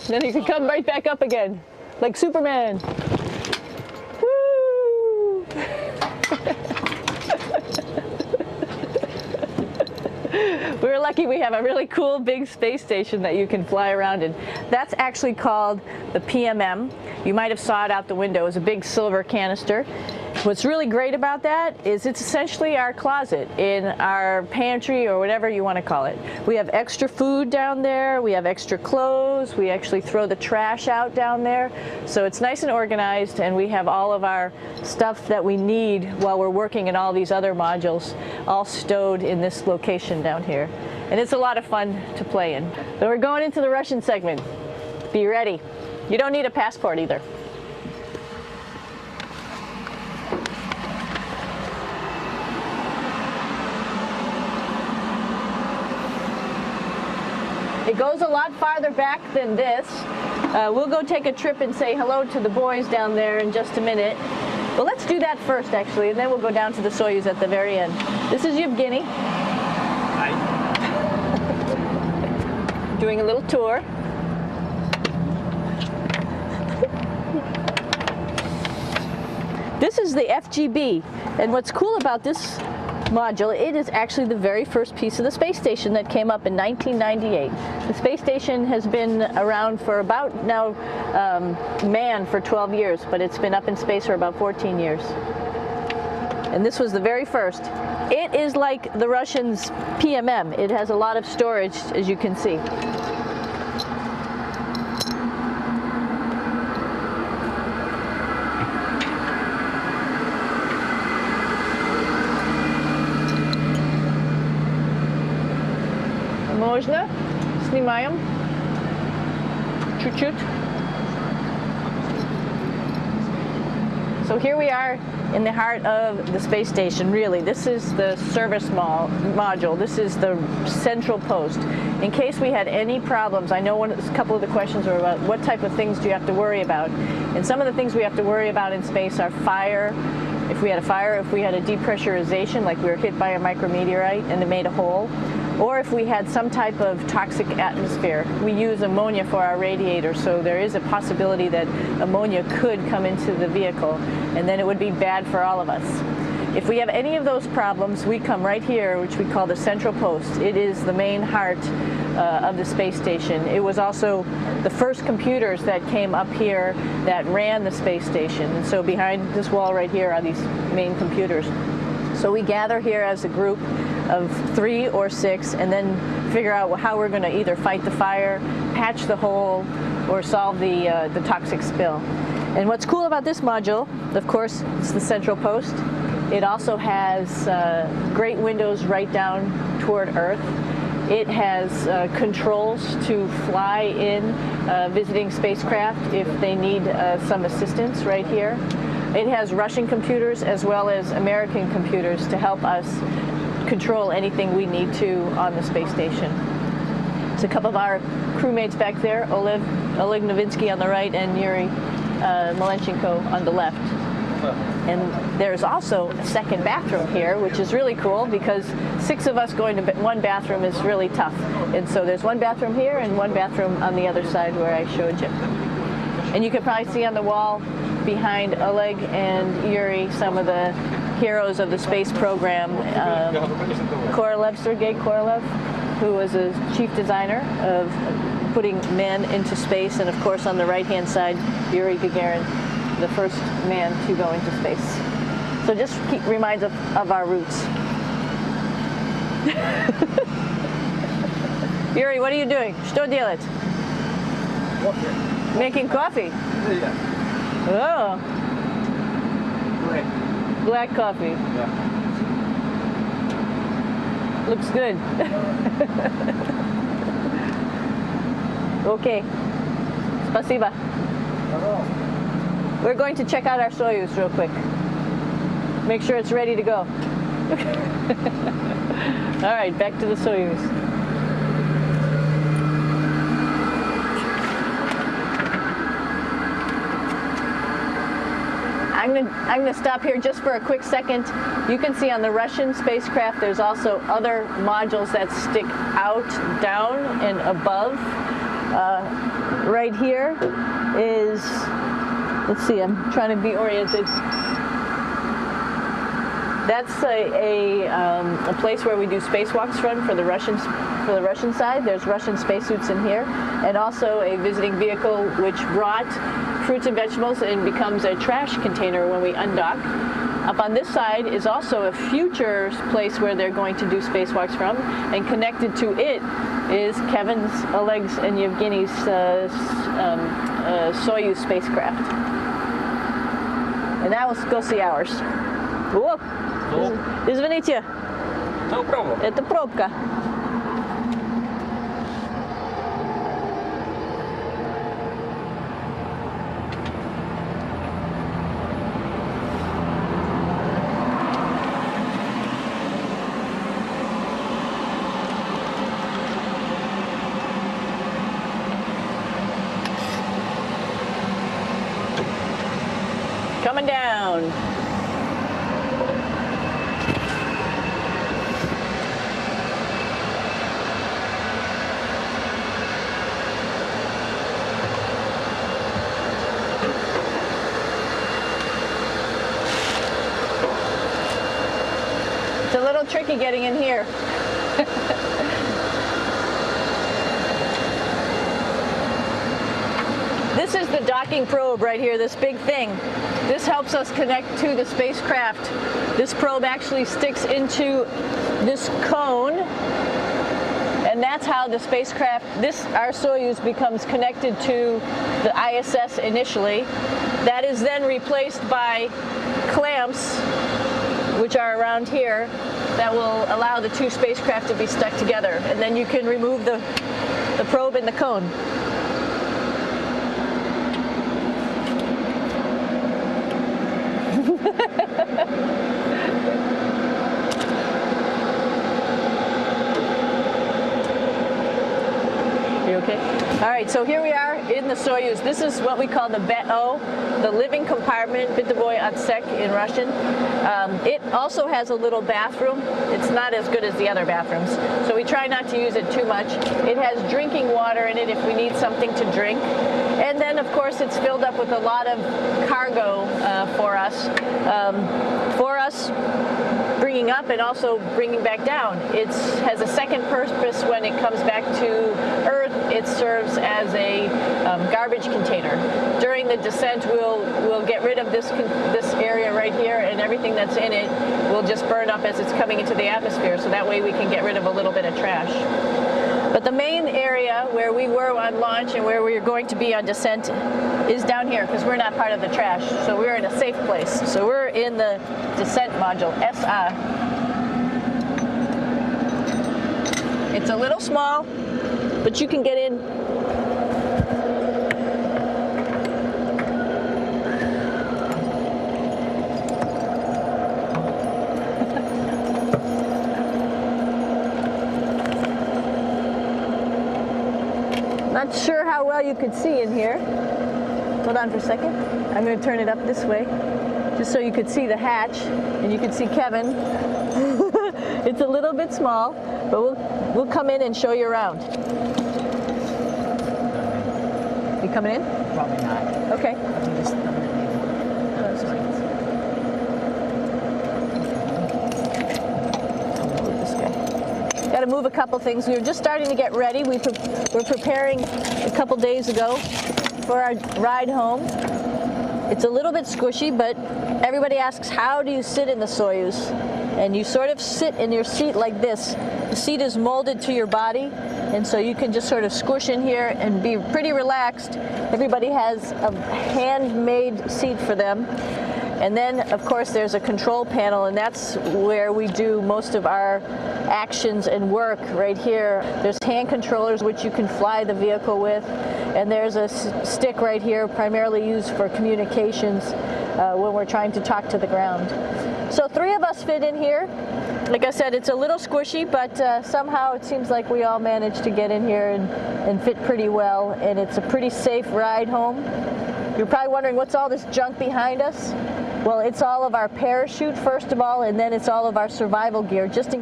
Then you can come right back up again, like Superman. Woo! We're lucky we have a really cool big space station that you can fly around in. That's actually called the PMM. You might have saw it out the window. It's a big silver canister. What's really great about that is it's essentially our closet in our pantry or whatever you want to call it. We have extra food down there, we have extra clothes, we actually throw the trash out down there. So it's nice and organized, and we have all of our stuff that we need while we're working in all these other modules all stowed in this location down here. And it's a lot of fun to play in. So we're going into the Russian segment. Be ready. You don't need a passport either. It goes a lot farther back than this. We'll go take a trip and say hello to the boys down there in just a minute. Well, let's do that first, actually, and then we'll go down to the Soyuz at the very end. This is Yevgeny. Hi. Doing a little tour. This is the FGB, and what's cool about this module, it is actually the very first piece of the space station that came up in 1998. The space station has been around for about now manned for 12 years, but it's been up in space for about 14 years. And this was the very first. It is like the Russians' PMM. It has a lot of storage, as you can see. Можно? Снимаем. Чуть-чуть. So here we are in the heart of the space station, really. This is the service module. This is the central post. In case we had any problems, I know a couple of the questions are about what type of things do you have to worry about. And some of the things we have to worry about in space are fire. If we had a fire, if we had a depressurization, like we were hit by a micrometeorite and it made a hole, or if we had some type of toxic atmosphere. We use ammonia for our radiator, so there is a possibility that ammonia could come into the vehicle, and then it would be bad for all of us. If we have any of those problems, we come right here, which we call the central post. It is the main heart of the space station. It was also the first computers that came up here that ran the space station, and so behind this wall right here are these main computers. So we gather here as a group of 3 or 6 and then figure out how we're going to either fight the fire, patch the hole, or solve the toxic spill. And what's cool about this module, of course, it's the central post. It also has great windows right down toward Earth. It has controls to fly in visiting spacecraft if they need some assistance right here. It has Russian computers as well as American computers to help us control anything we need to on the space station. It's a couple of our crewmates back there, Oleg Novinsky on the right and Yuri Malenchenko on the left. And there's also a second bathroom here, which is really cool because 6 of us going to one bathroom is really tough. And so there's one bathroom here and one bathroom on the other side where I showed you. And you can probably see on the wall behind Oleg and Yuri some of the heroes of the space program. Sergei Korolev, who was a chief designer of putting men into space, and of course on the right-hand side, Yuri Gagarin, the first man to go into space. So just reminds us of our roots. Yuri, what are you doing? Что делать? Making coffee? Oh. Black coffee. Yeah. Looks good. Okay. Спасибо. We're going to check out our Soyuz real quick. Make sure it's ready to go. All right, back to the Soyuz. I'm going to stop here just for a quick second. You can see on the Russian spacecraft there's also other modules that stick out, down, and above. Right here is, let's see, I'm trying to be oriented. That's a place where we do spacewalks from for the Russian side. There's Russian spacesuits in here, and also a visiting vehicle which brought fruits and vegetables and becomes a trash container when we undock. Up on this side is also a future place where they're going to do spacewalks from, and connected to it is Kevin's, Oleg's, and Yevgeny's Soyuz spacecraft. And now let's go see ours. Whoa! Извините. No problem. Это пробка. Coming down. It's a little tricky getting in here. This is the docking probe right here, this big thing. This helps us connect to the spacecraft. This probe actually sticks into this cone, and that's how the spacecraft, our Soyuz, becomes connected to the ISS initially. That is then replaced by clamps, which are around here, that will allow the two spacecraft to be stuck together. And then you can remove the probe and the cone. You okay? All right, so here we are in the Soyuz. This is what we call the BEO, the living compartment, Bitovoy Otsek in Russian. It also has a little bathroom. It's not as good as the other bathrooms, so we try not to use it too much. It has drinking water in it if we need something to drink. And then, of course, it's filled up with a lot of cargo for us. Bringing up and also bringing back down. It has a second purpose when it comes back to Earth. It serves as a garbage container. During the descent, we'll get rid of this area right here, and everything that's in it will just burn up as it's coming into the atmosphere, so that way we can get rid of a little bit of trash. But the main area where we were on launch and where we're going to be on descent is down here, because we're not part of the trash. So we're in a safe place. So we're in the descent module, SA. It's a little small, but you can get in. Not sure how well you could see in here. Hold on for a second. I'm going to turn it up this way, just so you could see the hatch and you could see Kevin. It's a little bit small, but we'll come in and show you around. You coming in? Probably not. Okay. Got to move a couple things. We were just starting to get ready. We're preparing a couple days ago for our ride home. It's a little bit squishy, but everybody asks, how do you sit in the Soyuz? And you sort of sit in your seat like this. The seat is molded to your body, and so you can just sort of squish in here and be pretty relaxed. Everybody has a handmade seat for them. And then, of course, there's a control panel, and that's where we do most of our actions and work right here. There's hand controllers which you can fly the vehicle with, and there's a stick right here primarily used for communications when we're trying to talk to the ground. So 3 of us fit in here. Like I said, it's a little squishy, but somehow it seems like we all managed to get in here and fit pretty well, and it's a pretty safe ride home. You're probably wondering, what's all this junk behind us? Well, it's all of our parachute, first of all, and then it's all of our survival gear, just in